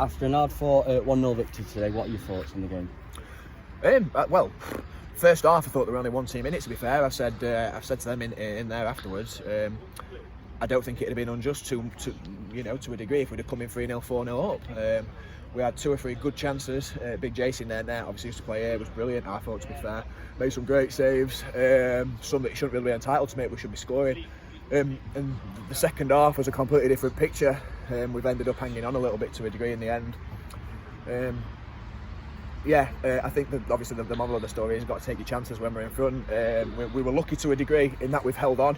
After an hard-fought 1-0 victory today, what are your thoughts on the game? Well, first half I thought there were only one team in it. To be fair, I've said to them in there afterwards. I don't think it'd have been unjust to a degree if we'd have come in 3-0, 4-0 up. We had 2 or 3 good chances. Big Jason there now, obviously used to play here, was brilliant. I thought, to be fair, made some great saves. Some that he shouldn't really be entitled to make. We should be scoring. And the second half was a completely different picture. We've ended up hanging on a little bit to a degree in the end. I think that obviously the moral of the story is you've got to take your chances when we're in front. We were lucky to a degree in that we've held on.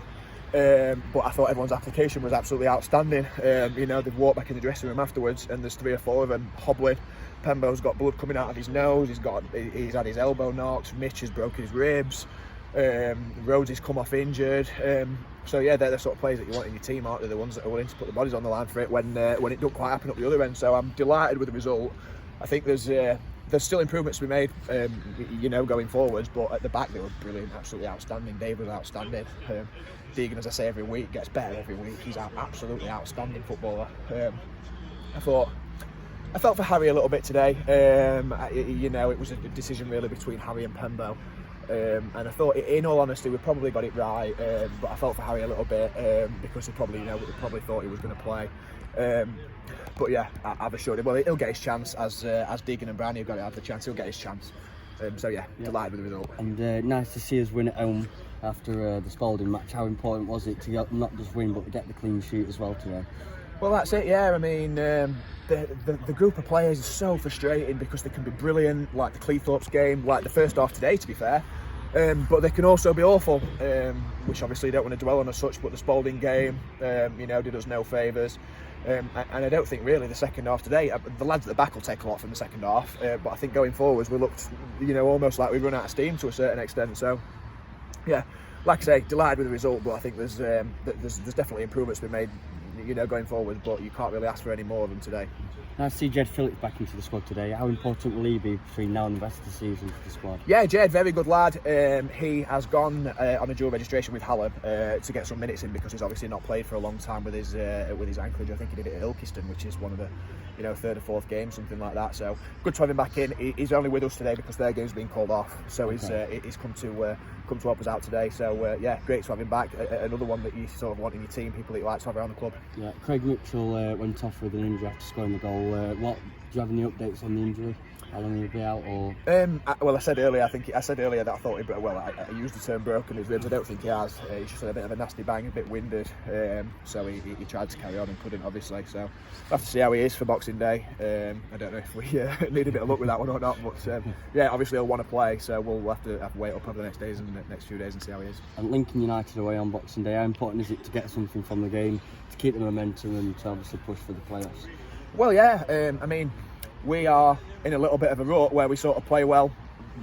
But I thought everyone's application was absolutely outstanding. They've walked back in the dressing room afterwards, and there's 3 or 4 of them hobbling. Pembo's got blood coming out of his nose. He's had his elbow knocked. Mitch has broken his ribs. Rhodes has come off injured. They're the sort of players that you want in your team, aren't they? The ones that are willing to put the bodies on the line for it when it don't quite happen up the other end. So I'm delighted with the result. I think there's still improvements to be made, going forwards. But at the back they were brilliant, absolutely outstanding. Dave was outstanding. Deegan, as I say every week, gets better every week. He's an absolutely outstanding footballer. I felt for Harry a little bit today. It was a decision really between Harry and Pembo. And I thought, in all honesty, we probably got it right. But I felt for Harry a little bit because he probably thought he was going to play. I've assured him. Well, he'll get his chance as Deegan and Brownie have got to have the chance. He'll get his chance. Delighted with the result. And nice to see us win at home after the Spalding match. How important was it to not just win, but to get the clean sheet as well today? Well, that's it. Yeah, I mean, the group of players is so frustrating because they can be brilliant, like the Cleethorpes game, like the first half today, to be fair. But they can also be awful, which obviously you don't want to dwell on as such. But the Spalding game, did us no favours. And I don't think really the second half today, the lads at the back will take a lot from the second half. But I think going forwards, we looked, almost like we'd run out of steam to a certain extent. So, yeah, like I say, delighted with the result. But I think there's definitely improvements to be made, going forward. But you can't really ask for any more of them today. Nice to see Jed Phillips back into the squad today. How important will he be between now and the rest of the season for the squad? Yeah, Jed, very good lad. He has gone on a dual registration with Hallam to get some minutes in because he's obviously not played for a long time with his anklage. I think he did it at Ilkeston, which is one of the 3rd or 4th game, something like that. So good to have him back in. He's only with us today because their game's been called off. So he's come to help us out today. So great to have him back. Another one that you sort of want in your team, people that you like to have around the club. Yeah, Craig Mitchell went off with an injury after scoring the goal. Do you have any updates on the injury? How long he'll be out? Or I said earlier. That I thought I used the term broken his ribs. I don't think he has. He's just had a bit of a nasty bang, a bit winded. So he tried to carry on and couldn't, obviously. So we'll have to see how he is for Boxing Day. I don't know if we need a bit of luck with that one or not. But obviously he'll want to play. So we'll have to wait up over the next few days and see how he is. And Lincoln United away on Boxing Day. How important is it to get something from the game to keep the momentum and to obviously push for the playoffs? Well, I mean, we are in a little bit of a rut where we sort of play well,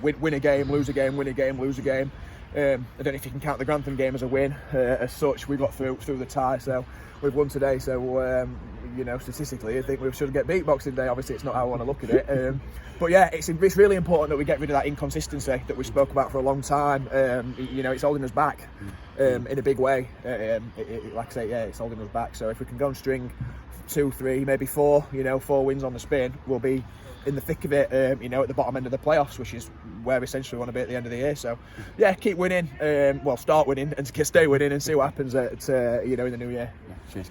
win a game, lose a game, win a game, lose a game. I don't know if you can count the Grantham game as a win. As such, we got through the tie, so we've won today. So statistically, I think we should get beat Boxing Day. Obviously, it's not how I want to look at it. But it's really important that we get rid of that inconsistency that we spoke about for a long time. It's holding us back in a big way. Like I say, it's holding us back. So if we can go and string 2, 3, maybe 4, 4 wins on the spin, we'll be in the thick of it, at the bottom end of the playoffs, which is where we essentially want to be at the end of the year. So, keep winning, start winning and stay winning and see what happens in the new year. Cheers.